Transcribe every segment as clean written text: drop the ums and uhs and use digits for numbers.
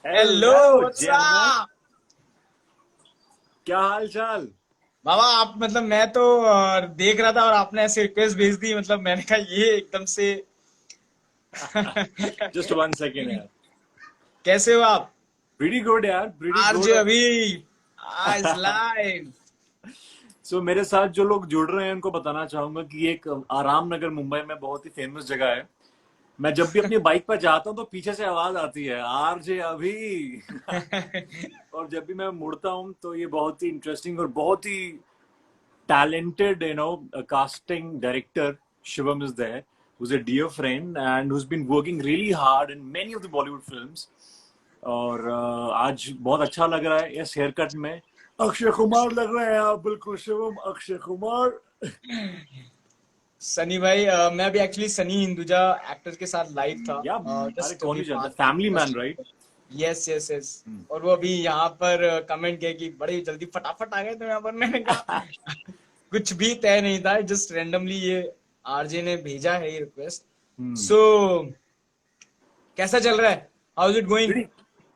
Hello hello what's jammer. Up. क्या हाल चाल? बाबा आप मतलब मैं तो देख रहा था और आपने ऐसे रिक्वेस्ट भेज दी, मतलब मैंने कहा ये एकदम से जस्ट वन सेकेंड यार। कैसे हो आप? प्रीटी गुड यार, प्रीटी आरजे गुड। अभी आज लाइव। सो मेरे साथ जो लोग जुड़ रहे हैं उनको बताना चाहूंगा कि एक आराम नगर मुंबई में बहुत ही फेमस जगह है। मैं जब भी अपनी बाइक पर जाता हूँ तो पीछे से आवाज आती है, आरजे अभी। और जब भी मैं मुड़ता हूँ तो ये बहुत ही इंटरेस्टिंग और बहुत ही talented, casting director Shivam is there, who's a dear friend and who's been working really hard in many of the Bollywood films. और आज बहुत अच्छा लग रहा है इस हेयर कट में। अक्षय कुमार लग रहे हैं आप, बिल्कुल शिवम अक्षय कुमार। सनी भाई, मैं भी एक्चुअली सनी हिंदुजा एक्टर के साथ लाइव था या अरे जस्ट कौन अभी नहीं जानता, पाँच फैमिली दस man right. Minute yes yes yes. और वो अभी यहाँ पर कमेंट किया कि बड़े जल्दी फटाफट आ गए तो यहाँ पर मैंने कहा कुछ भी तय नहीं था, जस्ट रैंडमली ये आरजे ने भेजा है ये रिक्वेस्ट। सो कैसा चल रहा है? How is it going? pretty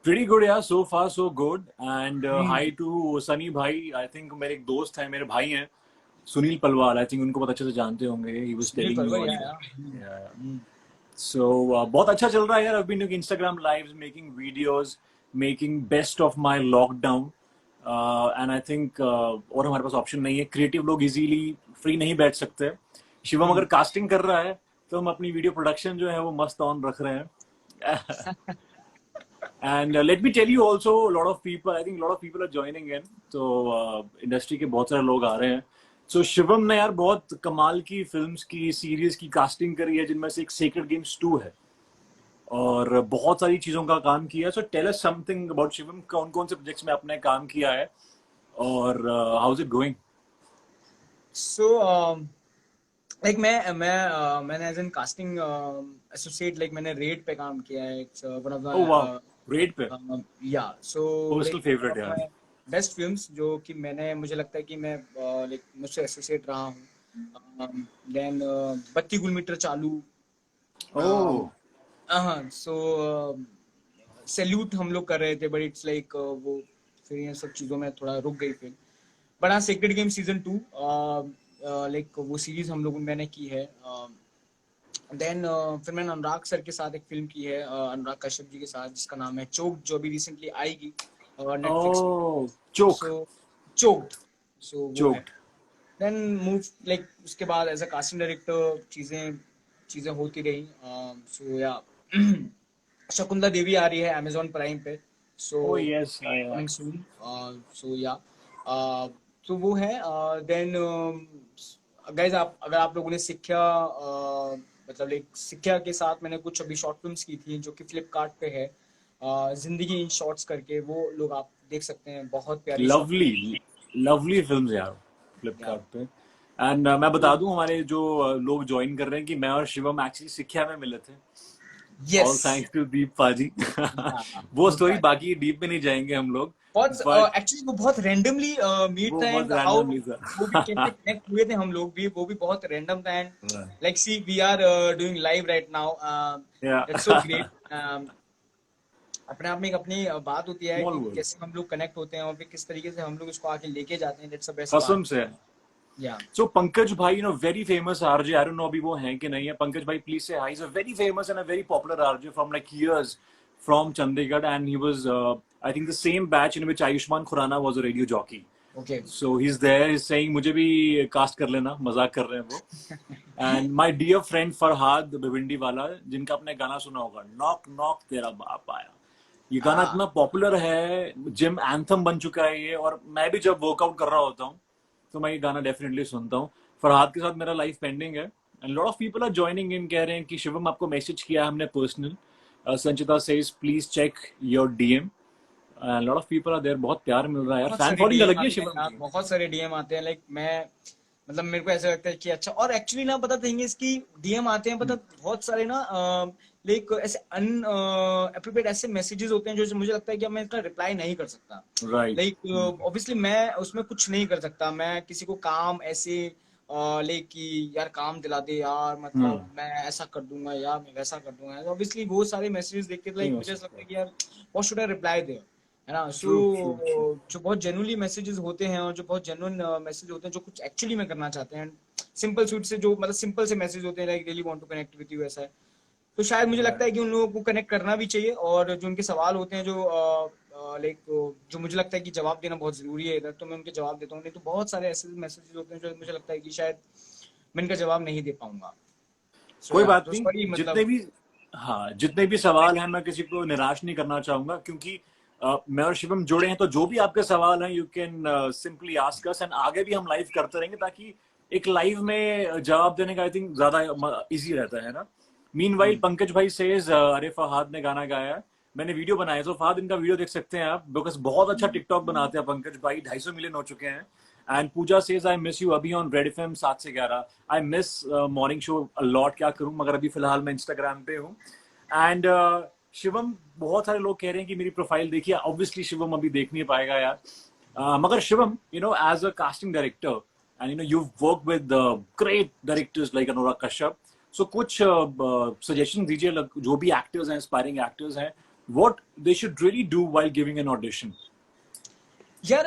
pretty good यार, so far so good and hi to Sunny भाई। आई थिंक मेरे एक दोस्त है, मेरे भाई हैं, सुनील पलवाल। आई थिंक उनको बहुत अच्छे से जानते होंगे। He was Sunil telling me परवर ऑन। या सो बहुत अच्छा चल रहा है यार। I've been doing Instagram lives, making videos, making best of my lockdown. And I think और हमारे पास ऑप्शन नहीं है, क्रिएटिव लोग इजीली फ्री नहीं बैठ सकते। शिवम अगर कास्टिंग कर रहा है तो हम अपनी वीडियो प्रोडक्शन जो है वो मस्त ऑन रख रहे हैं। And let me tell you also, lot of people, I think lot of people are joining in. तो इंडस्ट्री के बहुत सारे लोग आ रहे हैं। सो शिवम ने यार बहुत कमाल की फिल्म्स की, सीरीज की कास्टिंग करी है, जिनमें से एक सेक्रेड गेम्स 2 है और बहुत सारी चीजों का काम किया है। So tell us something about Shivam, कौन कौन से प्रोजेक्ट्स में आपने काम किया है और how is it going? So like मैंने as an casting associate, like मैंने रेड पे काम किया है। इट्स वन ऑफ ओह वाह, द रेड पे या so personal like one favourite of यार। माय बेस्ट फिल्म्स जो कि मैंने, मुझे लगता है कि मैं लाइक मुझसे एसोसिएट रहा हूँ। देन बत्ती गुल मीटर चालू। ओह हाँ सो सैल्यूट हम लोग कर रहे थे, बट इट्स लाइक वो फिर ये सब चीज़ों में थोड़ा रुक गई फिल्म। बट हाँ, सीक्रेट गेम सीजन 2 लाइक वो सीरीज हम लोग मैंने की है। देन फिर मैंने अनुराग सर के साथ एक फिल्म की है, अनुराग कश्यप जी के साथ, जिसका नाम है चोक, जो अभी रिसेंटली आएगी नेटफ्लिक्स पे। ओह, चोक, सो चोक्ड, सो वो है। चोक्ड। देन मूव लाइक उसके बाद एज अ कास्टिंग डायरेक्टर चीज़ें चीज़ें होती रही। सो या शकुंतला देवी आ रही है अमेजोन प्राइम पे। सो ओह यस, कमिंग सून। सो या तो वो है। देन गाइज, आप अगर आप लोगों ने शिक्षा मतलब एक शिक्षा के साथ मैंने कुछ अभी शॉर्ट फिल्म्स की थी जो कि फ्लिपकार्ट पे है। जिंदगी इन शॉर्ट्स करके, वो लोग आप देख सकते हैं, बहुत प्यारी short lovely, film. Lovely films यार, या फ्लिपकार्ट पे। एंड मैं बता दूं, हमारे जो लोग ज्वाइन कर रहे हैं, कि मैं और शिवम एक्चुअली सिक्ख्या में मिले थे। यस ऑल थैंक्स टू दीप पाजी। या वो दीप स्टोरी भाई, बाकी डीप में नहीं जाएंगे हम लोग। बट बहुत एक्चुअली वो बहुत रैंडमली मीट वो था, बहुत एंड हाउ रैंडमली था। वो भी कैसे कनेक्ट हुए थे हम लोग भी, वो भी बहुत रैंडम था। And like see we are doing live right now. Yeah that's so great. अपने आप में एक अपनी बात होती है स्मॉल कि वर्ल्ड। कैसे हम लोग कनेक्ट होते हैं और फिर किस तरीके से हम लोग इसको आगे लेके जाते हैं। That's the best part. कसम से। या सो पंकज भाई, very famous RJ, I don't no अभी वो हैं कि नहीं है। पंकज भाई, प्लीज से high. Is a very famous and a very popular RJ from like years from Chandigarh, and he was I think the same batch in which Ayushmann Khurrana was a radio jockey. Okay. So he's there, he's saying मुझे भी cast कर लेना, मजाक कर रहे हैं वो। And my dear friend Farhad Bhiwandi वाला, जिनका आपने गाना सुना होगा, नॉक नॉक तेरा बाप आया। ये गाना हाँ इतना पॉपुलर है, जिम एंथम बन चुका है ये। और मैं भी जब वर्कआउट कर रहा होता हूँ तो मैं ये गाना डेफिनेटली सुनता हूँ। फरहाद के साथ मेरा लाइफ पेंडिंग है and lot of people are joining in, कह रहे हैं कि शिवम आपको मैसेज किया है हमने personal. Sanchita says please check your DM. Lot of people are there, बहुत प्यार मिल रहा है यार, बहुत फैन सारे फॉलोइंग डीएम अलग ही है आते हैं शिवम यार, की। बहुत सारे डीएम आते हैं। लाइक मैं मतलब मेरे को ऐसा लगता है कि अच्छा, और एक्चुअली ना पता थिंग इसकी डीएम आते हैं, पता बहुत सारे ना लाइक ऐसे अन अप्रोप्रिएट ऐसे मैसेजेस होते हैं जो मुझे लगता है कि अब मैं इसका रिप्लाई नहीं कर सकता। राइट। लाइक ऑब्वियसली मैं उसमें कुछ नहीं कर सकता, मैं किसी को काम ऐसे लाइक कि यार काम दिला दे यार, मतलब मैं ऐसा कर दूंगा यार, मैं वैसा कर दूंगा, ऑब्वियसली वो सारे मैसेजेस देख के नहीं लाइक हो मुझे ऐसा लगता सकता। है कि यार what should I reply there, है ना। So true true true. जो बहुत जेन्युइनली मैसेजेस होते हैं और जो बहुत जेन्युइन मैसेज होते हैं जो कुछ एक्चुअली में करना चाहते हैं, सिंपल स्वीट से जो मतलब सिंपल से मैसेज होते हैं like really want to connect with you, ऐसा है। तो शायद मुझे लगता है कि उन लोगों को कनेक्ट करना भी चाहिए, और जो उनके सवाल होते हैं जो लाइक जो मुझे लगता है कि जवाब देना बहुत जरूरी है इधर, तो मैं उनके जवाब देता हूँ। नहीं तो बहुत सारे ऐसे मैसेजेस होते हैं जो मुझे लगता है कि शायद मैं इनका जवाब नहीं दे पाऊंगा। सो कोई या बात तो नहीं, सॉरी जितने मतलब। भी, हाँ जितने भी सवाल हैं मैं किसी को निराश नहीं करना चाहूंगा, क्योंकि मैं और शिवम जुड़े हैं, तो जो भी आपके सवाल हैं you can simply ask us, and आगे भी हम लाइव करते रहेंगे, ताकि एक लाइव में जवाब देने का आई थिंक ज्यादा इजी रहता है ना। मीनवाइल पंकज भाई सेज अरे फहद ने गाना गाया है, मैंने वीडियो बनाया, तो फहद इनका वीडियो देख सकते हैं आप, बिकॉज बहुत अच्छा टिकटॉक बनाते हैं पंकज भाई, 250 मिलियन हो चुके हैं। And Pooja says I miss you, अभी ऑन रेड एफएम 7 से 11, I miss morning show a lot, क्या करूं, मगर अभी फिलहाल मैं इंस्टाग्राम पे हूँ। एंड शिवम, बहुत सारे लोग कह रहे हैं कि मेरी प्रोफाइल देखिए, ऑब्वियसली शिवम अभी देख नहीं पाएगा यार। मगर Shivam, you know as a casting director, and you know you work with great directors like Anurag Kashyap, so कुछ सजेशन दीजिए, जो भी एक्टर्स हैं, एस्पायरिंग एक्टर्स हैं, what they should really do while giving an audition. यार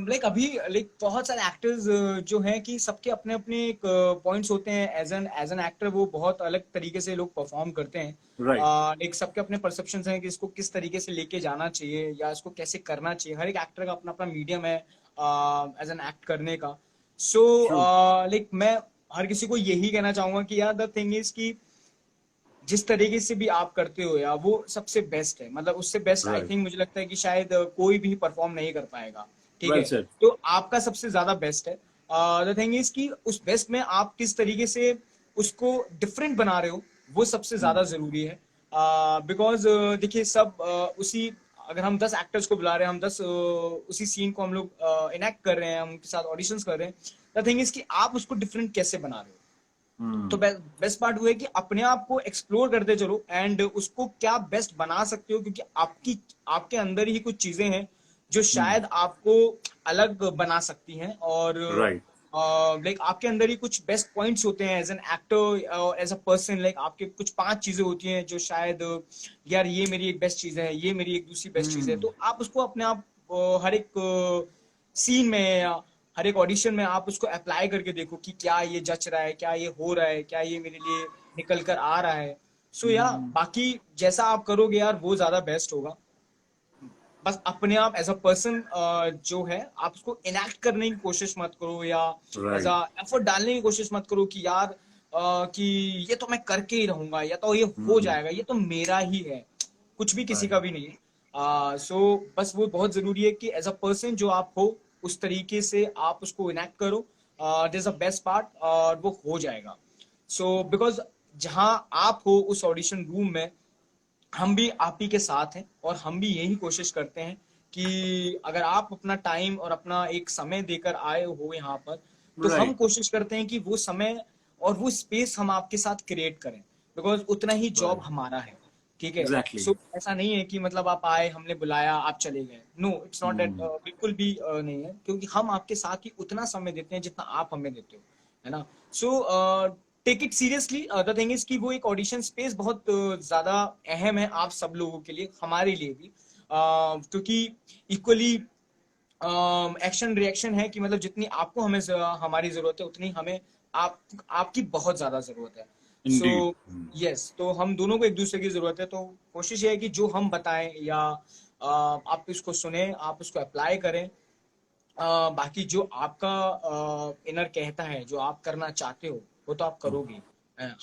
लाइक अभी लाइक बहुत सारे एक्टर्स जो हैं कि सबके अपने अपने एक पॉइंट्स होते हैं, एज एन एक्टर वो बहुत अलग तरीके से लोग परफॉर्म करते हैं। राइट। लाइक सबके अपने परसेप्शंस हैं कि इसको किस तरीके से लेके जाना चाहिए या इसको कैसे करना चाहिए, हर एक एक्टर का अपना अपना मीडियम है एज एन एक्ट करने का। So true. लाइक मैं हर किसी को यही कहना चाहूंगा कि यार द थिंग इज कि जिस तरीके से भी आप करते हो यार वो सबसे बेस्ट है, मतलब उससे बेस्ट आई राइट। थिंक मुझे लगता है कि शायद कोई भी परफॉर्म नहीं कर पाएगा। ठीक वेल है, सेड। तो आपका सबसे ज्यादा बेस्ट है। द थिंग इज कि उस बेस्ट में आप किस तरीके से उसको डिफरेंट बना रहे हो वो सबसे ज्यादा जरूरी है। बिकॉज देखिए सब उसी, अगर हम 10 एक्टर्स को बुला रहे हैं, हम 10 उसी सीन को हम लोग इनेक्ट कर रहे हैं, हम उनके साथ ऑडिशंस कर रहे हैं। द थिंग इज कि आप उसको डिफरेंट कैसे बना रहे हो। तो बेस्ट पार्ट हुआ है कि अपने आप को एक्सप्लोर करते चलो एंड उसको क्या बेस्ट बना सकते हो, क्योंकि आपके अंदर ही कुछ चीजें हैं जो शायद आपको अलग बना सकती हैं, और राइट। लाइक आपके अंदर ही कुछ बेस्ट पॉइंट्स होते हैं as an actor, as a person, like आपके कुछ 5 चीजें होती हैं जो शायद यार ये मेरी एक बेस्ट चीज है, ये मेरी एक दूसरी बेस्ट चीज है, तो आप उसको अपने आप हर एक सीन में या हर एक ऑडिशन में आप उसको अप्लाई करके देखो कि क्या ये जच रहा है, क्या ये हो रहा है, क्या ये मेरे लिए निकल कर आ रहा है। सो या बाकी जैसा आप करोगे यार वो ज्यादा बेस्ट होगा। बस अपने आप एज अ पर्सन जो है आप उसको इनएक्ट करने की कोशिश मत करो, या एज अ राइट। एफर्ट डालने की कोशिश मत करो कि यार कि ये तो मैं करके ही रहूंगा या तो ये हो जाएगा, ये तो मेरा ही है, कुछ भी किसी का भी नहीं है। सो बस वो बहुत जरूरी है कि एज अ पर्सन जो आप हो उस तरीके से आप उसको इनएक्ट करो, दिस अ बेस्ट पार्ट, और वो हो जाएगा। सो बिकॉज जहां आप हो उस ऑडिशन रूम में हम भी आप ही के साथ हैं, और हम भी यही कोशिश करते हैं कि अगर आप अपना टाइम और अपना एक समय देकर आए हो यहाँ पर, तो हम राइट। कोशिश करते हैं कि वो समय और वो स्पेस हम आपके साथ क्रिएट करें, बिकॉज उतना ही जॉब राइट। हमारा है। ठीक है, एग्जैक्टली। सो ऐसा नहीं है कि मतलब आप आए, हमने बुलाया, आप चले गए, नो इट्स नॉट दैट, बिल्कुल भी नहीं है, क्योंकि हम आपके साथ ही उतना समय देते हैं जितना आप हमें देते हो, है ना। So take it seriously, the thing is कि वो एक ऑडिशन स्पेस बहुत ज्यादा अहम है आप सब लोगों के लिए, हमारे लिए भी, क्योंकि इक्वली एक्शन रिएक्शन है कि मतलब जितनी आपको हमें हमारी जरूरत है उतनी हमें आप आपकी बहुत ज्यादा जरूरत है। सो इंडीड। यस, तो हम दोनों को एक दूसरे की जरूरत है, तो कोशिश ये है कि जो हम बताएं या आप इसको सुने, आप उसको अप्लाई करें। बाकी जो आपका इनर कहता है, जो आप करना चाहते हो वो तो आप करोगे,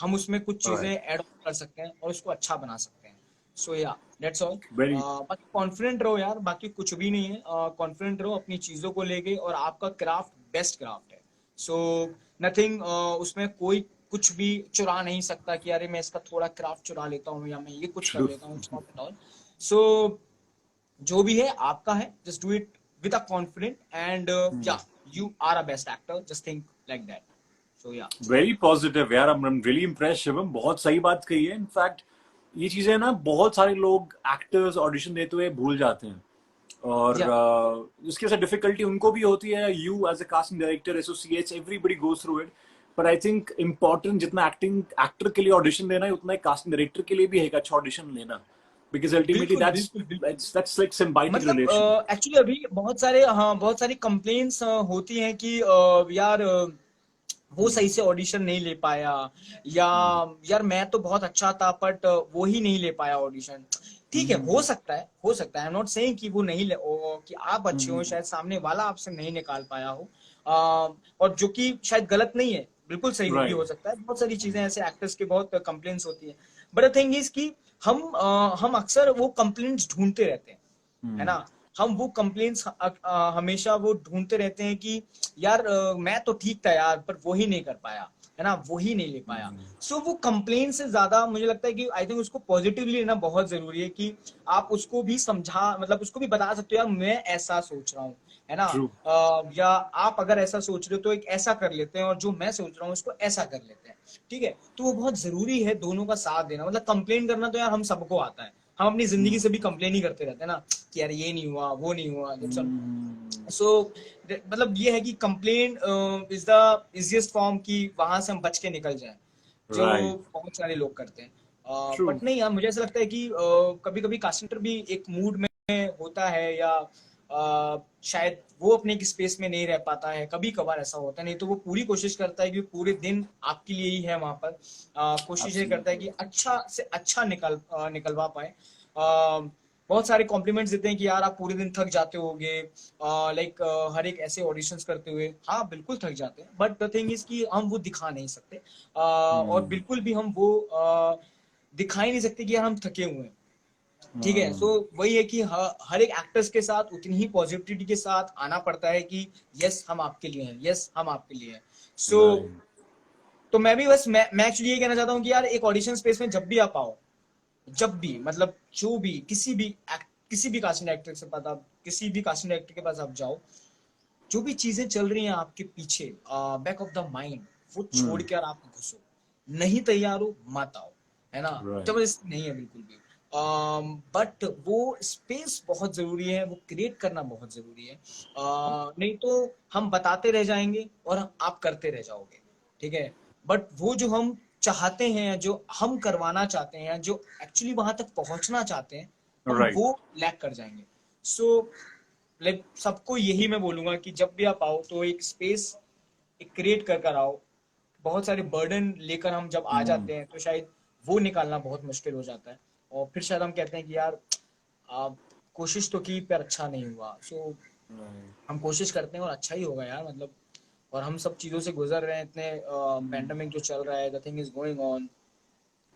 हम उसमें कुछ चीजें राइट। ऐड ऑन कर सकते हैं और उसको अच्छा बना सकते हैं। सो या दैट्स ऑल। वेरी। बाकी कॉन्फिडेंट रहो यार, बाकी कुछ भी नहीं है, कॉन्फिडेंट रहो अपनी चीजों को लेके, और आपका क्राफ्ट बेस्ट क्राफ्ट है। सो नथिंग, उसमें कोई कुछ भी चुरा नहीं सकता कि अरे मैं इसका थोड़ा क्राफ्ट चुरा लेता हूँ या मैं ये कुछ कर ट्रू। लेता हूँ, it's not at all. So जो भी है आपका है, just do it with a confident and yeah you are a best actor, just think like that. So yeah very positive यार, I am really impress Shivam, बहुत सही बात कही है। इनफैक्ट ये चीजें ना बहुत सारे लोग एक्टर्स ऑडिशन देते हुए भूल जाते हैं। और या उसकी वजह डिफिकल्टी उनको भी होती है, you as a casting director, associates, everybody goes through it. पर आई थिंक इम्पोर्टेंट जितना एक्टिंग एक्टर के लिए ऑडिशन देना है, उतना एक कास्टिंग डायरेक्टर के लिए भी है एक अच्छा ऑडिशन लेना, बिकॉज अल्टीमेटली बिल्कुल दैट्स बिल्कुल बिल्कुल। दैट्स लाइक सिम्बायोटिक मतलब रिलेशन। एक्चुअली अभी बहुत सारे, हाँ बहुत सारी कंप्लेंट्स होती हैं कि यार वो सही से ऑडिशन नहीं ले पाया, या यार मैं तो बहुत अच्छा था बट वो ही नहीं ले पाया ऑडिशन। ठीक है, हो सकता है, हो सकता है, आई एम नॉट सेइंग कि वो नहीं ले कि आप अच्छे हो, शायद सामने वाला आपसे नहीं निकाल पाया हो, और जो कि शायद गलत नहीं है, बिल्कुल सही हो भी हो राइट। सकता है। बहुत सारी चीजें ऐसे एक्टर्स के बहुत कंप्लेंट्स होती हैं, बट द थिंग इज कि हम अक्सर वो कंप्लेंट्स ढूंढते रहते हैं, है ना। हम वो कंप्लेंट्स हमेशा वो ढूंढते रहते हैं कि यार मैं तो ठीक था यार पर वो ही नहीं कर पाया, है ना, वो ही नहीं ले पाया। सो वो कंप्लेन से ज्यादा मुझे लगता है कि आई थिंक उसको पॉजिटिवली लेना बहुत जरूरी है, कि आप उसको भी समझा, मतलब उसको भी बता सकते हो यार मैं ऐसा सोच रहा हूँ, है ना। ट्रू। या आप अगर ऐसा सोच रहे हो तो एक ऐसा कर लेते हैं, और जो मैं सोच रहा हूँ उसको ऐसा कर लेते हैं। ठीक है, तो वो बहुत जरूरी है दोनों का साथ देना। मतलब कंप्लेन करना तो यार हम सबको आता है, हम अपनी जिंदगी से भी कंप्लेन ही करते रहते हैं ना, कि यार ये नहीं हुआ, वो नहीं हुआ, सो मतलब ये है कि complain is the easiest form कि वहां से हम बच के निकल जाएं, जो राइट। बहुत सारे लोग करते हैं। ट्रू। बट नहीं यार, मुझे ऐसा लगता है कि कभी कभी कास्टिंग भी एक मूड में होता है, या शायद वो अपने एक स्पेस में नहीं रह पाता है, कभी कभार ऐसा होता है, नहीं तो वो पूरी कोशिश करता है कि पूरे दिन आपके लिए ही है वहां पर। कोशिश ये करता है कि एब्सोल्युटली। अच्छा से अच्छा निकलवा पाए। बहुत सारे कॉम्प्लीमेंट्स देते हैं कि यार आप पूरे दिन थक जाते होगे, लाइक हर एक ऐसे ऑडिशंस करते हुए, हाँ बिल्कुल थक जाते हैं, बट द थिंग इज कि हम वो दिखा नहीं सकते, और बिल्कुल भी हम वो दिखा ही नहीं सकते कि यार हम थके हुए हैं। ठीक है, सो वही है कि हर एक एक्टर्स के साथ उतनी ही पॉजिटिविटी के साथ आना पड़ता है कि यस हम आपके लिए हैं, यस हम आपके लिए हैं। सो राइट। तो मैं भी बस मैं एक्चुअली ये कहना चाहता हूँ कि यार एक ऑडिशन स्पेस में जब भी आप आओ, जब भी, मतलब जो भी किसी भी कास्टिंग डायरेक्टर से पता, किसी भी कास्टिंग डायरेक्टर के पास आप जाओ, जो भी चीजें चल रही हैं आपके पीछे बैक ऑफ द माइंड, वो छोड़ के आप घुसो। नहीं तैयार हो मत आओ, है ना। राइट। जबरदस्ती नहीं है बिल्कुल भी, बट वो स्पेस बहुत जरूरी है, वो क्रिएट करना बहुत जरूरी है। नहीं तो हम बताते रह जाएंगे और आप करते रह जाओगे। ठीक है, बट वो जो हम चाहते हैं, जो हम करवाना चाहते हैं, जो एक्चुअली वहां तक पहुंचना चाहते हैं, हम राइट। वो लैक कर जाएंगे। सो लाइक सबको यही मैं बोलूंगा कि जब भी आप आओ तो एक स्पेस एक क्रिएट कर कर आओ। बहुत सारे बर्डन लेकर हम जब आ जाते हैं तो शायद वो निकालना बहुत मुश्किल हो जाता है, और फिर शायद हम कहते हैं कि यार आ, कोशिश तो की पर अच्छा नहीं हुआ। सो हम कोशिश करते हैं और अच्छा ही होगा यार, मतलब। और हम सब चीजों से गुजर रहे हैं, इतने पैंडेमिक जो चल रहा है, the thing is going on,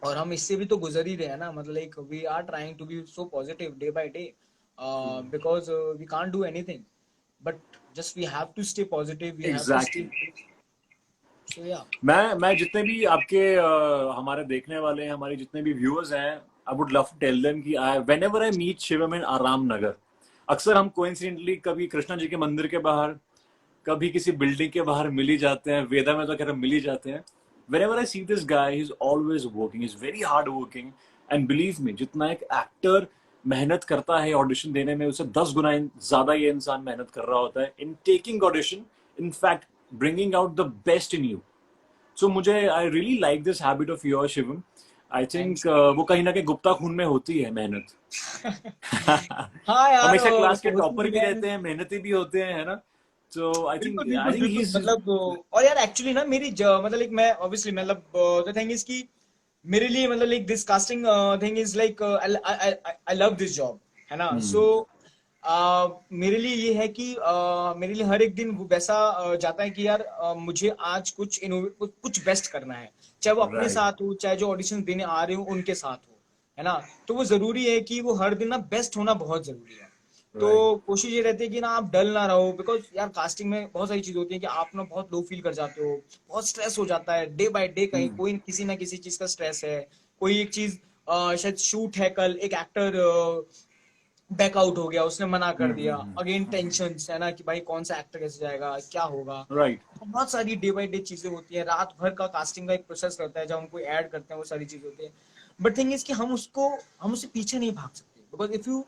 और हम इससे भी तो गुजर ही रहे हैं ना। मतलब like we are trying to be so positive day by day, because we can't do anything, but just we have to stay positive, we have to stay. Exactly. So yeah मैं जितने भी आपके हमारे देखने वाले हैं, हमारे जितने भी व्यूअर्स हैं, I would love to tell them कि I whenever I meet Shivam in Aram Nagar, अक्सर हम कोइंसिडेंटली कभी कृष्णा जी के मंदिर के बाहर, कभी किसी बिल्डिंग के बाहर मिल ही जाते हैं, वेदा में तो खैर हम मिल ही जाते हैं। When ever I see this guy, he is always working, is very hard working, and believe me, जितना एक एक्टर मेहनत करता है ऑडिशन देने में, उससे 10 गुना ज्यादा ये इंसान मेहनत कर रहा होता है in taking audition, in fact bringing out the best in you. So मुझे I really like this habit of your Shivam. I think thanks. वो कहीं ना कहीं गुप्ता खून में होती है मेहनत। हाँ यार, हमेशा क्लास के होती टॉपर भी भी है। रहते हैं, मेहनती भी होते हैं, है ना। सो बिल्कुल आई बिल्कुल थिंक बिल्कुल, ही मतलब और यार एक्चुअली ना मेरी मतलब एक मैं ऑब्वियसली मतलब द थिंग इज कि मेरे लिए मतलब like this casting thing is like I love this job, है ना। सो मेरे लिए ये है कि मेरे लिए हर एक दिन वो वैसा जाता है कि यार मुझे आज कुछ बेस्ट करना है, चाहे वो अपने राइट। साथ हो, चाहे जो ऑडिशन देने आ रहे हो उनके साथ हो, है ना। तो वो जरूरी है कि वो हर दिन ना बेस्ट होना बहुत जरूरी है। तो राइट। कोशिश ये रहती है कि ना आप डल ना रहो, बिकॉज यार कास्टिंग में बहुत सारी चीज होती है कि आप ना बहुत लो फील कर जाते हो, बहुत स्ट्रेस हो जाता है डे बाय डे, कहीं कोई किसी ना किसी चीज का स्ट्रेस है। कोई एक चीज शायद शूट है, कल एक एक्टर बैकआउट हो गया, उसने मना कर दिया, अगेन टेंशन है ना कि भाई कौन सा एक्टर कैसे जाएगा, क्या होगा। राइट। बहुत सारी डे बाय डे चीजें होती है, रात भर का कास्टिंग का एक प्रोसेस रहता है, जब हम कोई ऐड करते हैं वो सारी चीज होती है। बट थिंग इज कि हम उससे पीछे नहीं भाग सकते, बिकॉज इफ यू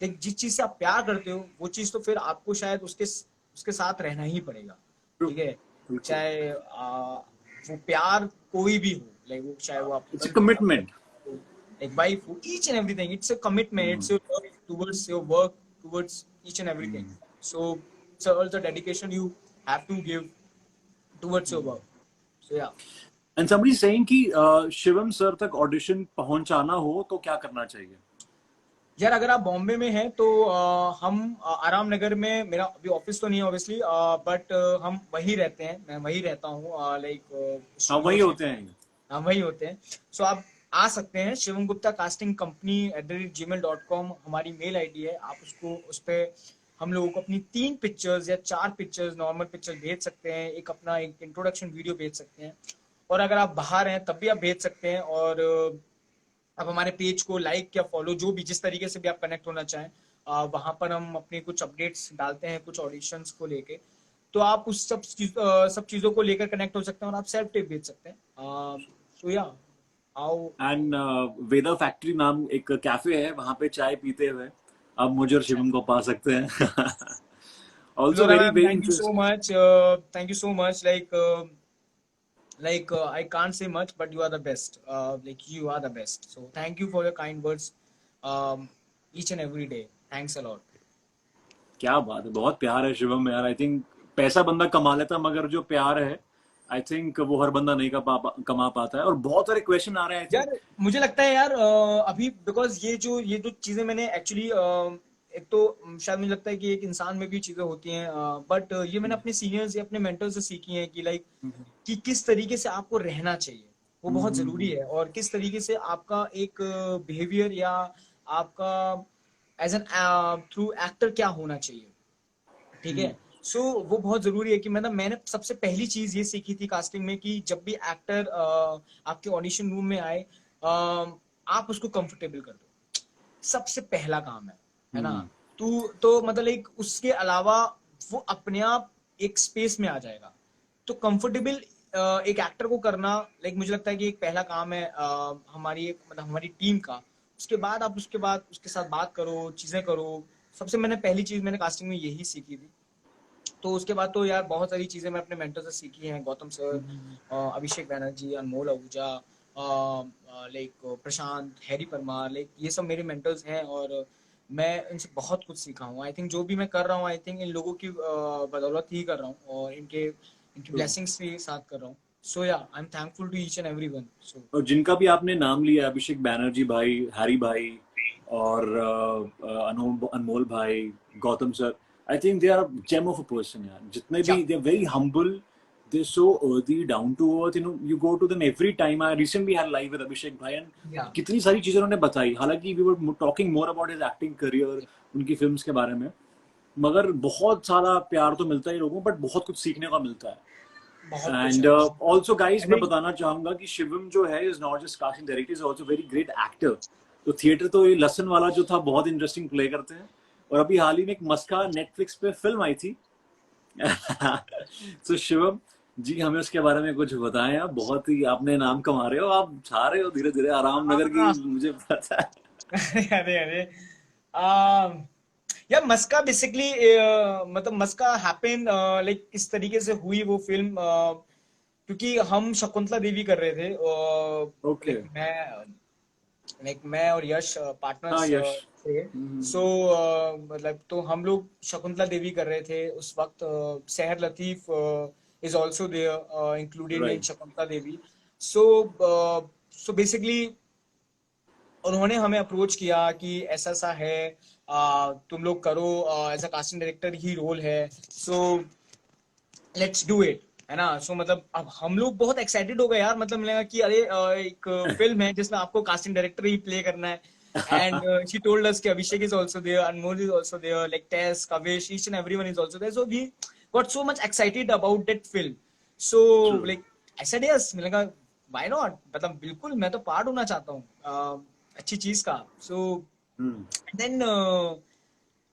देख जिस चीज से आप प्यार करते हो वो चीज तो फिर आपको शायद उसके उसके साथ रहना ही पड़ेगा, ठीक है। चाहे वो प्यार कोई भी हो, लाइक वो चाहे वो इट्स अ आप commitment. like wife, each and everything. It's a commitment. It's your love towards your work, towards each and everything. So it's all the dedication you have to give towards your work. So yeah. And somebody saying कि Shivam sir तक audition पहुंचाना हो तो क्या करना चाहिए? यार अगर आप बॉम्बे में हैं तो हम आराम नगर में, मेरा अभी ऑफिस तो नहीं है ऑब्वियसली, बट हम वहीं रहते हैं, मैं वहीं रहता हूँ, लाइक हाँ, वही होते हैं. हाँ वही होते हैं. सो आप आ सकते हैं, Shivam Gupta casting company @gmail.com हमारी मेल आईडी है. आप उसको, उस पर हम लोगों को अपनी 3 पिक्चर्स या 4 पिक्चर्स, नॉर्मल पिक्चर भेज सकते हैं, एक अपना एक इंट्रोडक्शन वीडियो भेज सकते हैं, और अगर आप बाहर हैं तब भी आप भेज सकते हैं. और आप हमारे पेज को लाइक या फॉलो, जो भी जिस तरीके से भी आप कनेक्ट होना चाहें, वहां पर हम अपने कुछ अपडेट्स डालते हैं कुछ ऑडिशंस को लेके, तो आप उस सब चीजों को लेकर कनेक्ट हो सकते हैं और आप सेल्फ टेप भेज सकते हैं. सो या आओ. एंड वेदा फैक्ट्री नाम एक कैफे है, वहां पे चाय पीते हुए आप मुझे और शिवम को पा सकते हैं. Also Flora very ma'am, very thank you so interesting. much. Thank you so much. I can't say much, but you are the best. Like you are the best. So thank you for your kind words. Each and every day. Thanks a lot. क्या बात है, बहुत प्यार है शिवम में यार. I think पैसा बंदा कमा लेता, मगर जो प्यार है आई थिंक वो हर बंदा नहीं कमा पाता है. और बहुत सारे क्वेश्चन आ रहे हैं. यार मुझे लगता है यार, अभी बिकॉज ये जो चीजें मैंने एक्चुअली, एक तो शायद मुझे लगता है कि एक इंसान में भी चीजें होती हैं, बट ये मैंने अपने सीनियर्स या अपने मेंटर्स से सीखी हैं कि लाइक कि किस तरीके से आपको रहना चाहिए, वो बहुत जरूरी है, और किस तरीके से आपका एक बिहेवियर या आपका एज एन थ्रू एक्टर क्या होना चाहिए, ठीक है. सो वो बहुत जरूरी है कि मतलब मैंने सबसे पहली चीज ये सीखी थी कास्टिंग में कि जब भी एक्टर आपके ऑडिशन रूम में आए, आप उसको कंफर्टेबल कर दो, सबसे पहला काम है ना. तो मतलब एक उसके अलावा वो अपने आप एक स्पेस में आ जाएगा. तो कंफर्टेबल एक एक्टर को करना, लाइक मुझे लगता है कि एक पहला काम है हमारी एक मतलब हमारी टीम का. उसके बाद आप उसके साथ बात करो, चीजें करो. सबसे मैंने पहली चीज मैंने कास्टिंग में यही सीखी थी. तो उसके बाद तो यार बहुत सारी चीजें मैं अपने मेंटर से सीखी हैं, गौतम सर, अभिषेक बैनर्जी, अनमोल आहूजा, लाइक प्रशांत, हैरी परमार, लाइक ये सब मेरे मेंटर्स हैं और मैं इनसे बहुत कुछ सीखा हूँ. आई थिंक जो भी मैं कर रहा हूँ, आई थिंक इन लोगों की बदौलत ही कर रहा हूँ और इनकी ब्लेसिंग्स के साथ कर रहा हूँ. So yeah I am thankful to each and everyone. So और जिनका भी आपने नाम लिया, अभिषेक बैनर्जी भाई, हैरी भाई और अनमोल भाई, Gautam sir, I think they are gem of a person यार. जितने भी, they are very humble, they're so earthy, down to earth, you go to them every time. I recently had live with Abhishek bhai and कितनी सारी चीजें उन्होंने बताई. हालांकि we were talking more about his acting career, उनकी films के बारे में, मगर बहुत सारा प्यार तो मिलता है लोगों, बट बहुत कुछ सीखने का मिलता है. एंड ऑल्सो गाइज मैं बताना चाहूंगा कि शिवम जो है is not just casting director, is also very great actor. तो थिएटर तो ये लसन वाला जो था बहुत इंटरेस्टिंग प्ले करते हैं. और अभी हाल ही में एक मस्का नेटफ्लिक्स पे फिल्म आई थी. सो शिवम जी, हमें उसके बारे में कुछ बताएं. आप बहुत ही आपने नाम कमा रहे हो, आप छा रहे हो धीरे धीरे आराम नगर की, मुझे पता है. अरे यार मस्का बेसिकली मतलब मस्का हैपन लाइक किस तरीके से हुई वो फिल्म, क्योंकि हम शकुंतला देवी कर रहे थे. ओके. मैं और यश पार्टनर्स थे. सो मतलब तो हम लोग शकुंतला देवी कर रहे थे उस वक्त. सहर Latif is also there, included in Shakuntala Devi. So basically उन्होंने हमें अप्रोच किया कि ऐसा सा है, तुम लोग करो, एज अ कास्टिंग डायरेक्टर ही रोल है, सो लेट्स डू इट, है ना. सो मतलब अब हम लोग बहुत एक्साइटेड हो गए यार. मतलब लगा कि अरे एक फिल्म है जिसमें आपको कास्टिंग डायरेक्टर ही प्ले करना है. And she told us that Abhishek is also there, Anmol is also there, like Tess, Kavish, each and everyone is also there. So we got so much excited about that film. So like I said yes, मैंने कहा why not, मतलब बिल्कुल मैं तो part होना चाहता हूँ अच्छी चीज का. So then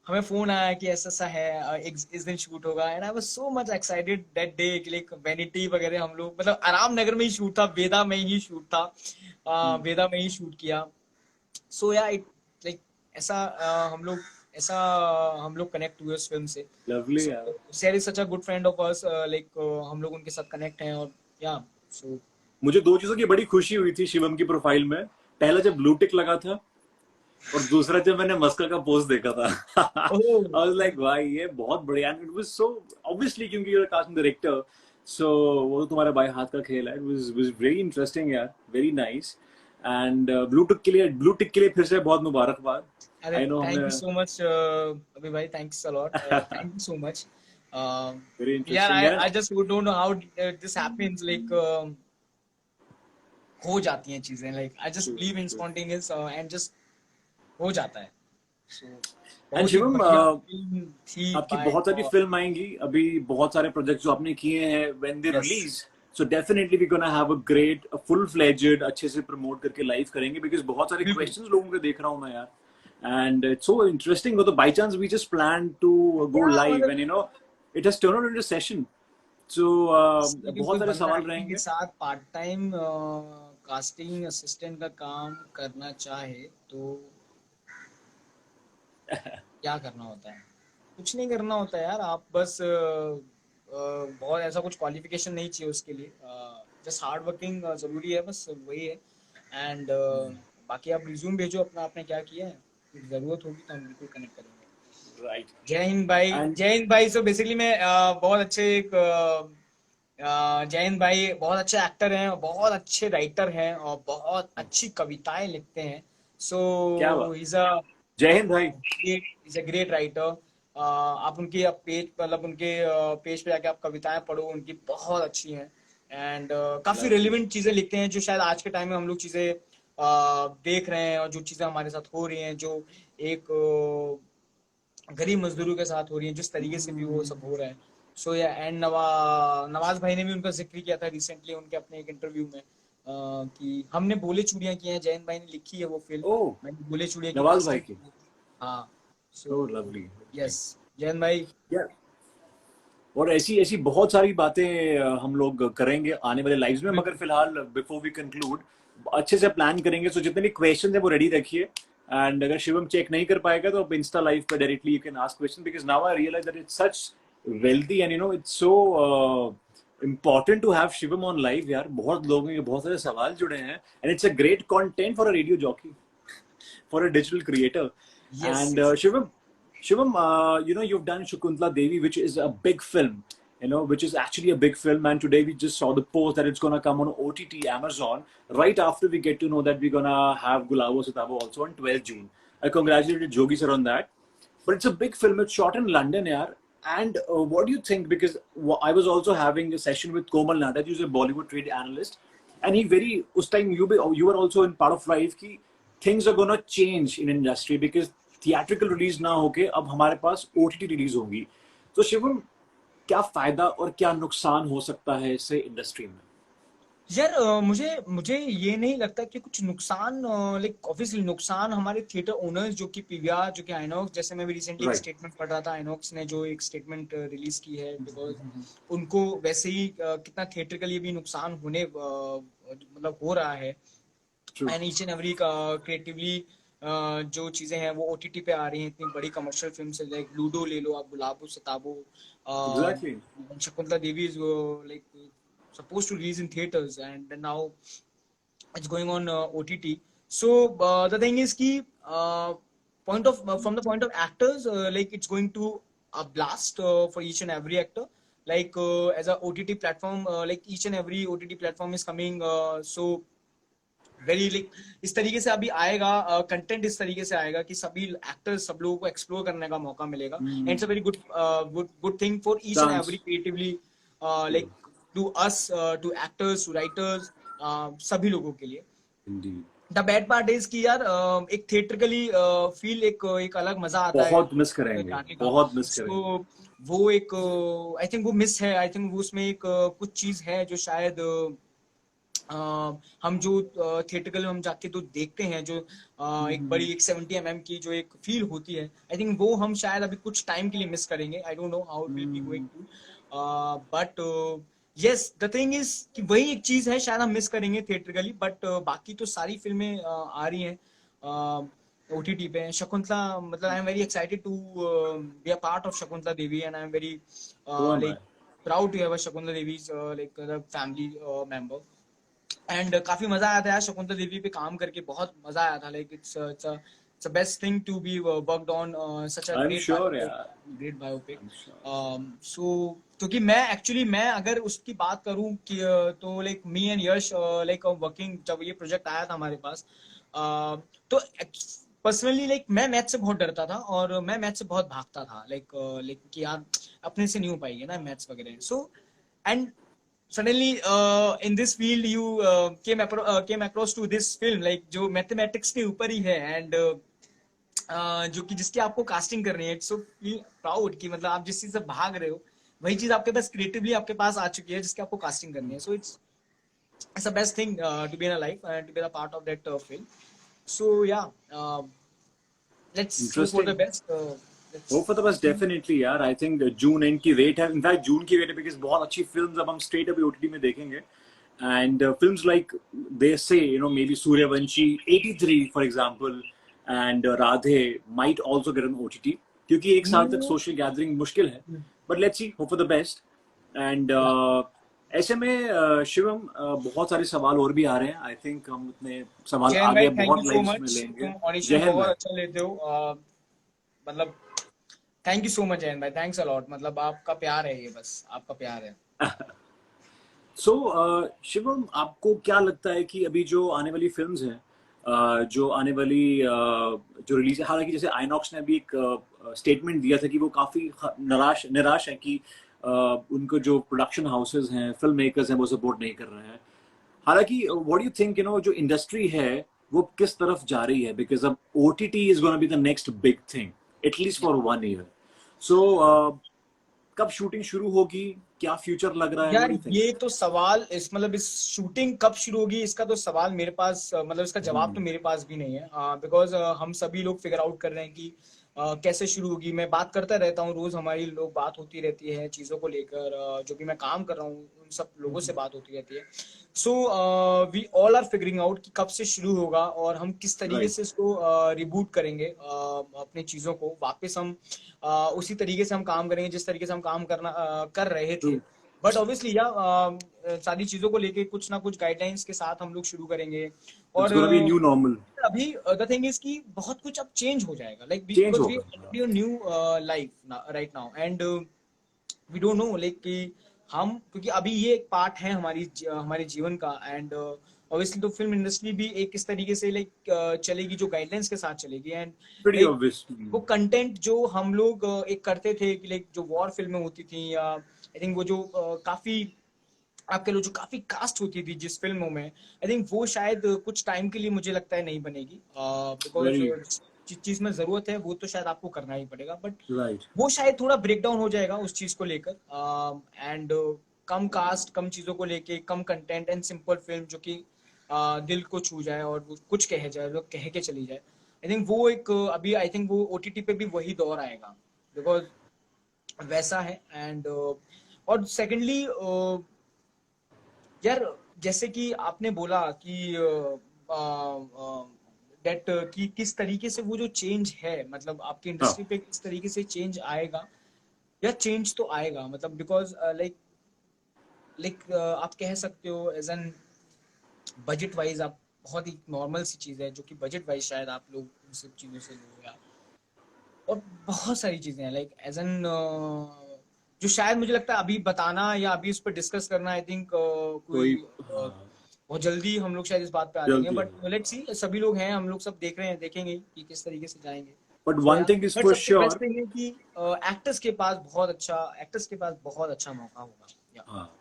हमें फोन आया कि ऐसा सा है, इस दिन शूट होगा. And I was so much excited that day. Like vanity वगैरह हम लोग मतलब आराम नगर में ही शूट था, वेदा में ही शूट था, वेदा में ही शूट किया. सो या इट लाइक ऐसा हम लोग कनेक्ट हुए उस फिल्म से. लवली So यार. Sher is such a good friend of us. हम लोग उनके साथ कनेक्ट हैं और या सो. मुझे दो चीजों की बड़ी खुशी हुई थी शिवम की प्रोफाइल में. पहला जब ब्लू टिक लगा था, और दूसरा जब मैंने मस्का का पोस्ट देखा था. आई वाज लाइक भाई ये बहुत बढ़िया. And it was so obviously क्योंकि यू आर कास्टिंग डायरेक्टर, सो वो तो तुम्हारे भाई हाथ का खेल है. इट वाज वेरी इंटरेस्टिंग यार, very nice. And blue tick के लिए फिर से बहुत मुबारकबाद. अरे आई नो थैंक हमने यू सो मच अभी भाई, thanks a lot, thank you so much. Very यार इंटरेस्टिंग यार. I just don't know how this happens, हो जाती हैं चीजें. I just believe in spontaneous and just हो जाता है. सो एंड बहुत ही शिवम, बढ़िया फिल्म थी आपकी बाय. बहुत सारी फिल्म आएंगी अभी, बहुत सारे प्रोजेक्ट्स जो आपने किए हैं. When they yes. Release, so definitely we gonna have a great full fledged अच्छे से प्रमोट करके लाइव करेंगे. बिकॉज बहुत सारे बिल्कुल. क्वेश्चंस लोगों के देख रहा हूं मैं यार. And it's so interesting. तो by chance we just plan to go yeah live मतलब and it has turn out into session. So बहुत बिल्कुल सारे बनता है. सवाल एक्टिंग के रहेंगे. साथ पार्ट टाइम कास्टिंग असिस्टेंट का काम करना चाहे तो क्या करना होता है? कुछ नहीं करना होता यार. आप बस बहुत ऐसा कुछ क्वालिफिकेशन नहीं चाहिए उसके लिए. जस्ट हार्ड वर्किंग जरूरी है, बस वही है. एंड बाकी आप रिज्यूम भेजो अपना, आपने क्या किया है. जरूरत होगी तो हम बिल्कुल कनेक्ट करेंगे. राइट. जय हिंद भाई. एंड जय हिंद भाई. सो बेसिकली मैं बहुत अच्छे एक जय हिंद भाई बहुत अच्छे एक्टर हैं और बहुत अच्छे राइटर हैं और बहुत अच्छी कविताएं लिखते हैं. क्या सो बात. इज अ जय हिंद भाई. Great writer. आप उनकी आप पेज मतलब उनके पेज पे जाके आप कविताएं पढ़ो, उनकी बहुत अच्छी हैं. एंड काफी लवली. रेलिवेंट चीजें लिखते हैं जो शायद आज के टाइम में हम लोग चीजें देख रहे हैं और जो चीजें हमारे साथ हो रही हैं, जो एक गरीब मजदूरों के साथ हो रही है, जिस तरीके से भी वो सब हो रहा है. सो या एंड नवाज भाई ने भी उनका जिक्र किया था रिसेंटली उनके अपने एक इंटरव्यू में कि हमने बोले चूड़ियां की हैं. जयंत भाई ने लिखी है वो फिल्म. ओह, मैंने बोले चूड़ियां की नवाज भाई कास्टिंग की. की. हाँ. ओह सो लवली. यस जयंत भाई. और ऐसी ऐसी बहुत सारी बातें हम लोग करेंगे आने वाले लाइव्स में. मगर बिल्कुल. फिलहाल बिफोर वी कंक्लूड अच्छे से प्लान करेंगे. सो जितने भी क्वेश्चन है वो रेडी रखिए. एंड अगर शिवम चेक नहीं कर पाएगा तो आप इंस्टा लाइव पे directly you can ask question. Because now I realise that it's such wealthy and it's so important to have Shivam on live यार. बहुत लोगों के बहुत सारे सवाल जुड़े हैं. And it's a great content for a radio jockey, for a digital creator. Yes And yes. Shivam, you've done Shakuntala Devi, which is a big film, which is actually a big film. And today we just saw the post that it's going to come on OTT Amazon right after we get to know that we're going to have Gulabo Sitabo also on 12th June. I congratulated Jogi sir on that. But it's a big film. It's shot in London, yaar. And what do you think? Because I was also having a session with Komal Nada, who's a Bollywood trade analyst. And us time you were also in part of life ki things are going to change in industry because theatrical release ना होके अब हमारे पास OTT release होगी. तो शिवम, क्या फायदा और क्या नुकसान हो सकता है इससे इंडस्ट्री में? यार मुझे मुझे ये नहीं लगता कि कुछ नुकसान. ऑब्वियसली नुकसान हमारे थिएटर ओनर्स जो कि पीवीआर, जो कि आइनॉक्स, जैसे मैं भी रिसेंटली एक राइट. स्टेटमेंट पढ़ रहा था, आइनॉक्स ने जो एक स्टेटमेंट रिलीज की है, बिकॉज उनको वैसे ही कितना थिएटर के लिए भी नुकसान होने मतलब हो रहा है. True. And each and every creatively जो चीजें हैं वो ओटीटी पे आ रही हैं. इतनी बड़ी कमर्शियल फिल्म से लाइक लूडो ले लो आप, Gulabo Sitabo, exactly. Shakuntala Devi is like supposed to release in theaters and now it's going on OTT. So the thing is ki from the point of actors, it's going to a blast for each and every actor. As a OTT platform, each and every OTT platform is coming so very इस तरीके से अभी आएगा content. इस तरीके से आएगा कि सभी एक्टर्स, सब लोगों को एक्सप्लोर करने का मौका मिलेगा. And it's a very good thing for each and every creatively, like to us, to actors, to writers, सभी लोगों के लिए. Indeed. The bad part is कि यार एक थिएट्रिकली फील एक अलग मजा आता है बहुत मिस करेंगे, जाने का. बहुत मिस करेंगे. सो वो एक आई थिंक वो मिस है. आई थिंक वो उसमें एक कुछ चीज है जो शायद हम जो थिएटर में हम जाके तो देखते हैं, जो एक बड़ी एक 70 mm की जो एक फील होती है, आई थिंक वो हम शायद अभी कुछ टाइम के लिए मिस करेंगे. I don't know how it will be going to, but yes the thing is कि वही एक चीज है शायद हम मिस करेंगे थिएटरली. बट बाकी तो सारी फिल्में आ रही हैं. OTT पे शकुंतला, मतलब I am very excited to be a part of Shakuntala Devi, and I am very So am I. Like proud to have a Shakuntala Devi like family member. And काफी मजा आया था यार शकुंतला देवी पे काम करके, बहुत मजा आया था। Like it's a best thing to be worked on such a I'm great sure, biopic, yeah. Great biopic. I'm sure. So क्योंकि मैं एक्चुअली, मैं अगर उसकी बात करूं कि तो like me and Yash like working, जब ये प्रोजेक्ट आया था हमारे पास, तो पर्सनली लाइक मैं मैथ से बहुत डरता था और मैं मैथ से बहुत भागता था, लाइक कि यार अपने से नहीं हो पाएगी ना मैथ्स वगैरह। So and suddenly in this field you came across to this film like जो मैथमेटिक्स के ऊपर ही है, एंड जो कि जिसकी आपको कास्टिंग करनी है, सो फील प्राउड कि मतलब आप जिस चीज से भाग रहे हो वही चीज आपके पास क्रिएटिवली आपके पास आ चुकी है जिसकी आपको कास्टिंग करनी है। So it's the best thing to be in a life and to be the part of that film. So yeah let's hope for the Interesting. Best. Hope for the best, definitely यार. I think June end की wait है. In fact June की wait है because बहुत अच्छी films अब हम straight up OTT में देखेंगे. And films like they say, maybe Suryavanshi 83 for example, and Radhe might also get an OTT क्योंकि एक साल तक सोशल गैदरिंग मुश्किल है. But let's see, hope for the best. And ऐसे में शिवम बहुत सारे सवाल और भी आ रहे हैं. आई थिंक हम इतने सवाल जैन भाई आगे थैंक यू बहुत सो लाइव्स में मच, लेंगे. तुम ऑडिशन जय हिंद बहुत भाई. अच्छा लेते हो। मतलब thank you so much Jain भाई, थैंक्स अ लॉट। मतलब आपका प्यार है ये, बस आपका प्यार है। सो शिवम, आपको क्या लगता है कि अभी जो आने वाली फिल्म्स हैं, जो आने वाली जो रिलीज है, हालांकि जैसे आइनॉक्स ने अभी एक स्टेटमेंट दिया था कि वो काफी निराश निराश है कि उनको जो प्रोडक्शन हाउसेज हैं, फिल्म मेकर्स हैं, वो सपोर्ट नहीं कर रहे हैं. हालांकि व्हाट डू यू थिंक, जो इंडस्ट्री है वो किस तरफ जा रही है, बिकॉज अब OTT is gonna be the next big thing at least for 1 year. सो कब शूटिंग शुरू होगी, क्या फ्यूचर लग रहा है, व्हाट यार डू यू थिंक? ये तो सवाल, इस मतलब इस शूटिंग कब शुरू होगी इसका तो सवाल मेरे पास मतलब इसका जवाब तो मेरे पास भी नहीं है, बिकॉज हम सभी लोग फिगर आउट कर रहे हैं कि कैसे शुरू होगी। मैं बात करता रहता हूँ रोज, हमारी लोग बात होती रहती है चीजों को लेकर, जो भी मैं काम कर रहा हूँ उन सब लोगों से बात होती रहती है। So we all are figuring out कि कब से शुरू होगा और हम किस तरीके राइट. से इसको रिबूट करेंगे, अपने चीजों को वापस हम उसी तरीके से हम काम करेंगे जिस तरीके से हम काम कर रहे ट्रू. थे। बट ऑब्वियसली या सारी चीजों को लेके कुछ ना कुछ गाइडलाइंस के साथ हम लोग शुरू करेंगे। इट्स और गोना बी न्यू नॉर्मल. अभी द थिंग इज कि बहुत कुछ अब चेंज हो जाएगा, लाइक चेंज बिकॉज वी होगा. Are new life right now, and we don't know like कि हम, क्योंकि अभी ये एक पार्ट है हमारे जीवन का, एंड ऑब्वियसली तो फिल्म इंडस्ट्री भी एक इस तरीके से लाइक चलेगी जो गाइडलाइंस के साथ चलेगी, एंड प्रीटी लाइक ऑब्वियस. वो कंटेंट जो हम लोग एक करते थे कि लाइक जो वॉर फिल्में होती थी, या आई थिंक वो जो काफी आपके लोग जो काफी कास्ट होती थी जिस फिल्मों में, आई थिंक वो शायद कुछ टाइम के लिए मुझे लगता है नहीं बनेगी, बिकॉज वेरी जिस चीज में जरूरत है वो तो शायद आपको करना ही पड़ेगा, बट राइट. वो शायद थोड़ा ब्रेक डाउन हो जाएगा उस चीज को लेकर, एंड कम कास्ट, कम चीजों को लेके, कम कंटेंट एंड सिंपल फिल्म जो कि दिल को छू जाए और वो कुछ कह जाए, जो कह के चली जाए। आई थिंक वो एक अभी आई थिंक वो ओटीटी पे भी वही दौर आएगा, बिकॉज वैसा है। एंड और सेकेंडली यार जैसे कि आपने बोला कि डेट कि किस तरीके से वो जो चेंज है, मतलब आपकी हाँ. इंडस्ट्री पे किस तरीके से चेंज आएगा, या चेंज तो आएगा, मतलब बिकॉज लाइक आप कह सकते हो एज एन बजट वाइज, आप बहुत ही नॉर्मल सी चीज है जो कि बजट वाइज शायद आप लोग उन सब चीजों से लो, या और बहुत सारी चीजें हैं लाइक एज एन जो शायद मुझे लगता है अभी बताना या अभी उस पर डिस्कस करना, आई थिंक कोई कोई. हाँ. बहुत जल्दी हम लोग शायद इस बात पे आ जाएंगे, जल्दी बट आएगा. लेट्स सी, सभी लोग हैं, हम लोग सब देख रहे हैं, देखेंगे कि किस तरीके से जाएंगे। बट सो वन या थिंग इज बट फॉर सबसे बेस्ट श्योर. थिंग है कि एक्टर्स के पास बहुत अच्छा मौका होगा। या हाँ,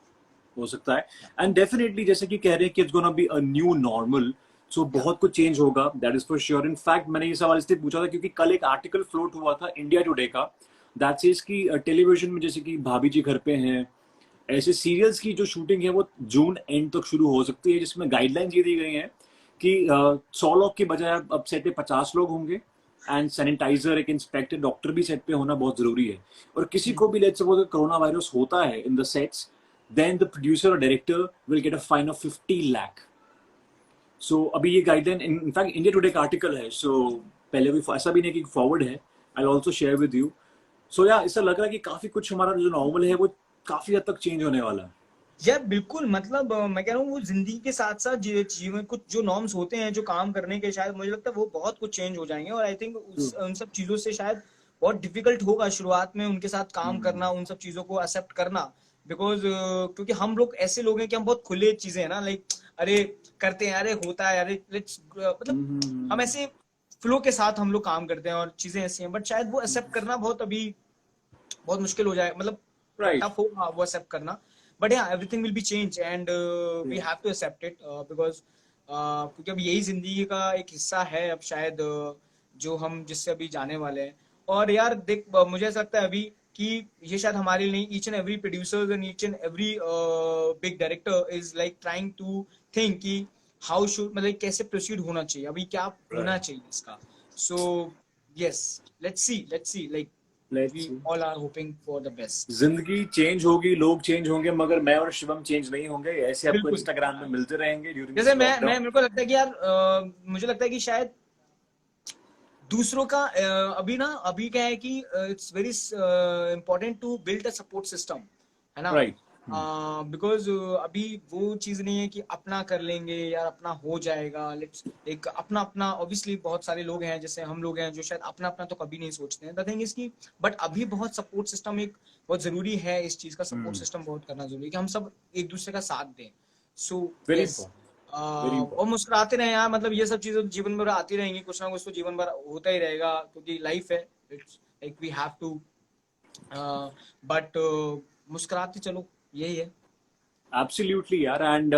हो सकता है. एंड डेफिनेटली जैसे कि कह रहे हैं कि it's gonna be a new normal. So yeah बहुत कुछ चेंज होगा, that is for sure. In fact मैंने ये सवाल इसलिए पूछा था क्योंकि कल एक आर्टिकल फ्लोट हुआ था इंडिया टुडे का, दैट सेज कि टेलीविजन में जैसे कि भाभी जी घर पे हैं, ऐसे सीरियल्स की जो शूटिंग है वो जून एंड तक शुरू हो सकती है, जिसमें गाइडलाइंस ये दी गई हैं कि 100 लोग की बजाय अब सेट पे 50 लोग होंगे. एंड सैनिटाइजर, एक इंस्पेक्टर, डॉक्टर भी सेट पे होना बहुत जरूरी है. और किसी को भी लेट्स सपोज कोरोना वायरस होता है in the sets, then the producer or director will get a fine of 50 lakh. So अभी ये गाइडलाइन इनफैक्ट इंडिया टुडे का आर्टिकल है. सो पहले कोई ऐसा भी नहीं कि फॉरवर्ड है, I also share with you. So yeah इससे लग रहा है कि काफी कुछ हमारा जो नॉर्मल है वो काफी हद तक चेंज होने वाला है. यार बिल्कुल, मतलब मैं कह रहा हूँ वो जिंदगी के साथ साथ जीवन कुछ जो नॉर्म्स होते हैं जो काम करने के, शायद मुझे लगता है वो बहुत कुछ चेंज हो जाएंगे, और आई थिंक True. उन सब चीजों से शायद बहुत डिफिकल्ट होगा शुरुआत में उनके साथ काम हम्म. करना, उन सब चीजों को एक्सेप्ट करना, बिकॉज क्योंकि हम लोग ऐसे लोग हैं कि हम बहुत खुले चीजें हैं ना, लाइक अरे करते हैं, अरे होता है, अरे लेट्स मतलब हम हम्म. ऐसे फ्लो के साथ हम लोग काम करते हैं और चीजें ऐसी हैं, बट शायद वो एक्सेप्ट करना बहुत अभी बहुत मुश्किल हो जाए, मतलब राइट. टफ होगा वो एक्सेप्ट करना. But yeah, everything will be changed and we have to accept it because क्योंकि अब यही जिंदगी का एक हिस्सा है अब शायद, जो हम जिससे अभी जाने वाले हैं. और यार देख, मुझे ऐसा लगता है अभी कि ये शायद हमारे लिए each and every producers and each and every big director is like trying to think कि हाउ शुड, मतलब कैसे प्रोसीड होना चाहिए, अभी क्या होना राइट. चाहिए इसका. So yes, let's see like let's we see. all are hoping for the best. जिंदगी चेंज होगी, लोग चेंज होंगे, मगर मैं और शिवम चेंज नहीं होंगे. ऐसे आपको बिल्कुल. इंस्टाग्राम में मिलते रहेंगे ड्यूरिंग जैसे दिस मैं लॉकडाउन. मेरे को लगता है कि यार मुझे लगता है कि शायद दूसरों का अभी क्या है कि it's very important to build a support system, है ना. राइट. बिकॉज अभी वो चीज नहीं है कि अपना कर लेंगे यार, अपना हो जाएगा, लेट्स एक अपना अपना, ऑब्वियसली बहुत सारे लोग हैं जैसे हम लोग हैं जो शायद अपना अपना तो कभी नहीं सोचते हैं, द थिंग इज की, बट अभी बहुत सपोर्ट सिस्टम एक बहुत जरूरी है, इस चीज का सपोर्ट सिस्टम बहुत करना जरूरी है कि हम सब एक दूसरे का साथ दें. So very yes, important. Very और इंपॉर्टेंट. मुस्कुराते रहे यार, मतलब ये सब चीजें जीवन भर आती रहेंगी, कुछ ना कुछ तो जीवन भर होता ही रहेगा क्योंकि लाइफ है, it's like we have to, but मुस्कुराते चलो, यही है. Absolutely, यार. And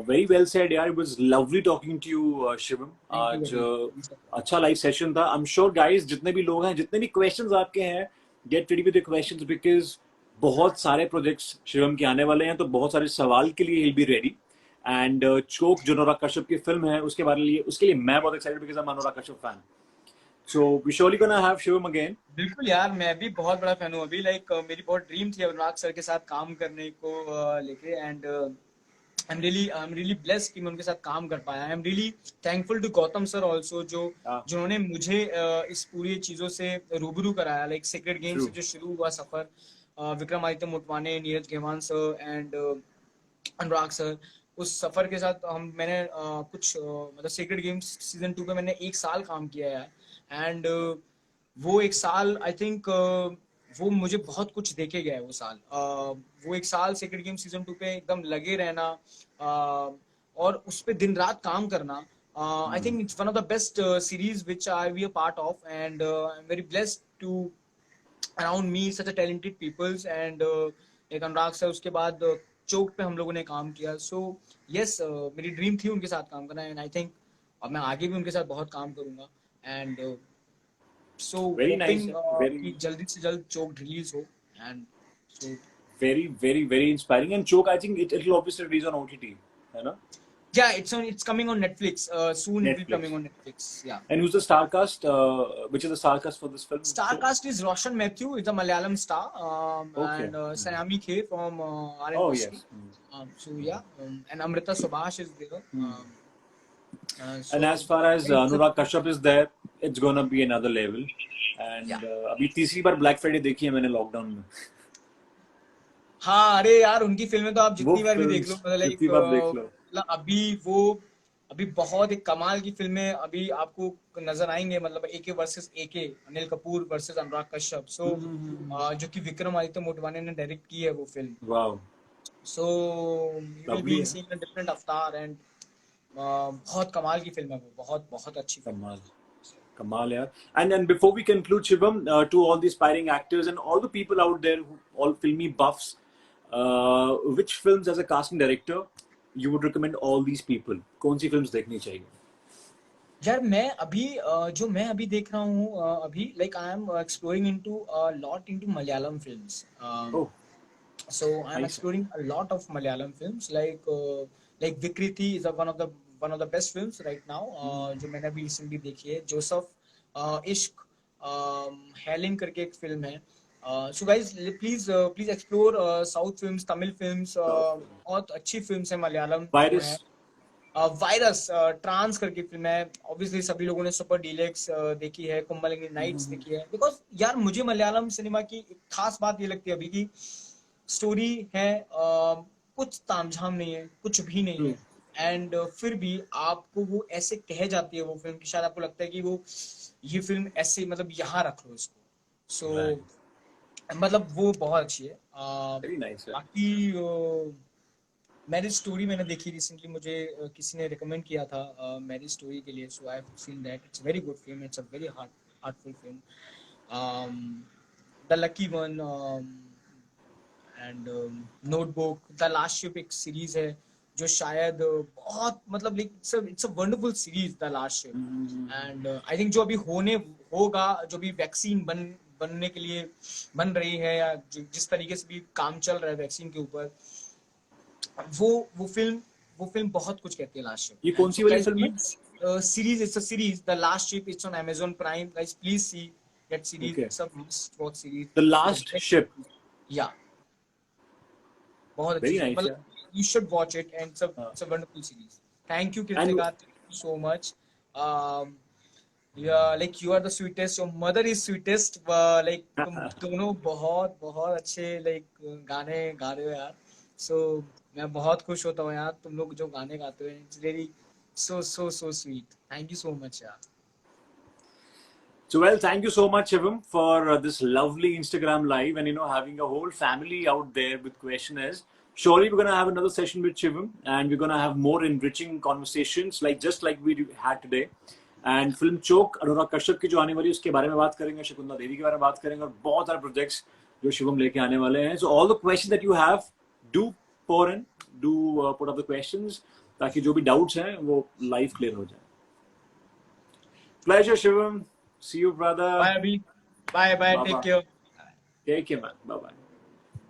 very well said, यार. It was lovely talking to you, Shivam. Thank you आज वेरी अच्छा लाइव सेशन था. I'm sure guys, जितने भी लोग हैं, जितने भी क्वेश्चंस आपके हैं, get ready with the questions because बहुत सारे प्रोजेक्ट्स शिवम के आने वाले हैं, तो बहुत सारे सवाल के लिए he'll be ready. एंड चोक जो अनुराग कश्यप की फिल्म है उसके लिए मैं बहुत excited because I am Anurag Kashyap fan. So we surely gonna have Shivam again. बिल्कुल यार, मैं भी बहुत बड़ा फैन हूँ अभी, लाइक मेरी बहुत ड्रीम थी अनुराग सर के साथ काम करने को लेके, and I am really blessed कि मैं उनके साथ काम कर पाया. I am really thankful to Gautam sir also, जो जिन्होंने मुझे इस पूरी चीजों से रूबरू कराया, लाइक सीक्रेट गेम से जो शुरू हुआ सफर, Vikramaditya Motwane, Neeraj Ghaywan sir and Anurag sir, उस सफर के साथ मैंने कुछ मतलब सीक्रेट गेम्स सीजन 2 पे मैंने एक साल काम किया है, एंड वो एक साल आई थिंक वो मुझे बहुत कुछ देके गया है वो साल. वो एक साल सीक्रेट गेम सीजन 2 पे एकदम लगे रहना, और उस पे दिन रात काम करना, I think it's one of the best series which I be a part of, and I am very blessed to around me such a talented peoples, and एक अनुराग सर, उसके बाद चौक पे हम लोगों ने काम किया. सो यस, मेरी ड्रीम थी उनके साथ काम करना, एंड आई थिंक अब मैं आगे भी उनके साथ बहुत काम करूंगा, and so very nice. Hopping very कि जल्दी से जल्द चौक रिलीज हो, and so very inspiring. And choke, I think it'll obviously release on OTT, है ना? yeah, it's coming on Netflix soon. It will be Netflix. coming on Netflix, yeah. And who's the star cast? Which is the star cast for this film? Star cast is Roshan Mathew, is a Malayalam star, Okay. and Sanami K from Oh RNBC. yes. So yeah, and Amrita Subhash is there. So And as far as Anurag Kashyap is there, it's gonna be another level. And yeah. अभी तीसरी बार black Friday देखी है मैंने lockdown में. हाँ, अरे यार उनकी फिल्में तो आप वो जितनी बार भी देख लो, फिल्म्स मतलब जितनी लाइक बार देख लो. मतलब अभी बहुत एक कमाल की फिल्में अभी आपको नजर आएंगे, मतलब AK versus AK, Anil Kapoor versus Anurag Kashyap. So जो कि विक्रमादित्य मोटवाने ने डायरेक्ट की है वो film. Wow. So you will lovely be है. Seeing a different avatar, and बहुत कमाल की फिल्म है वो, बहुत बहुत अच्छी फिल्म. कमाल. Kamal, yeah. And before we conclude, Shivam, to all the aspiring actors and all the people out there, all filmy buffs, which films as a casting director you would recommend all these people? कौन सी films देखनी चाहिए? यार जो मैं अभी देख रहा हूँ अभी, like I am exploring into lot into Malayalam films. Oh, So I'm nice. exploring a lot of Malayalam films, like Vikriti is one of the best films right now, जो मैंने अभी recently देखी है. जोसेफ, इश्क, हेलिंग करके एक film है. So guys, please explore South films, Tamil films, बहुत अच्छी फिल्म्स है मलयालम जो है. Virus. वायरस ट्रांस करके फिल्म है, ऑब्वियसली सभी लोगों ने सुपर डीलक्स देखी है, कुंभलंगी नाइट्स देखी है, बिकॉज यार मुझे मलयालम सिनेमा की एक खास बात ये लगती है अभी की स्टोरी है, कुछ तामझाम नहीं है, कुछ भी नहीं True. है, एंड फिर भी आपको वो ऐसे कह जाती है वो फिल्म कि शायद आपको लगता है कि वो ये फिल्म ऐसे मतलब यहाँ रख लो इसको, सो Right. मतलब वो बहुत अच्छी है। Very nice. Yeah. बाकी मैरिज स्टोरी मैंने देखी रिसेंटली, मुझे किसी ने रिकमेंड किया था मैरिज स्टोरी के लिए, so I have seen that, it's very good film, it's a very heartful film, the lucky one and notebook, the last ship एक सीरीज है जो शायद बहुत मतलब it's a wonderful series, the last ship, and I think जो अभी होने होगा, जो भी वैक्सीन बनने के लिए बन रही है, या जिस तरीके से भी काम चल रहा है वैक्सीन के ऊपर, वो फिल्म बहुत कुछ कहती है, लास्ट ये शिप, कौन एंड सी सो वाली गाइस फिल्म है? Please series, it's a series, the last ship, it's on Amazon Prime, guys please see that series, Okay. It's a must watch series, The it's Last a Ship. या बहुत अच्छी Very series, nice. Yeah. मतलब you should watch it, and Uh, it's a wonderful series. Thank you and Kritika, thank you so much. Yeah, like you are the sweetest, your mother is sweetest, like तुम दोनों बहुत बहुत अच्छे like गाने गा रहे हो यार, so मैं बहुत खुश होता हूँ यार, तुम लोग जो गाने गाते हो, it's really so sweet, thank you so much यार। so, well, thank you so much, Shivam, for this lovely Instagram live and having a whole family out there with questionnaires. Surely, we're gonna have another session with Shivam, and we're gonna have more enriching conversations, like we had today. And film Chok, Anurag Kashyap की जो आने वाली है उसके बारे में बात करेंगे, शकुंतला देवी के बारे में बात करेंगे, और बहुत सारे प्रोजेक्ट्स जो शिवम लेके आने वाले हैं. So all the questions that you have, do pour in, do put up the questions, ताकि जो भी doubts हैं वो live clear हो जाए. Pleasure, Shivam. See you, brother. Bye अभी, bye bye, Bye take bye. care। Take care, man. Bye bye.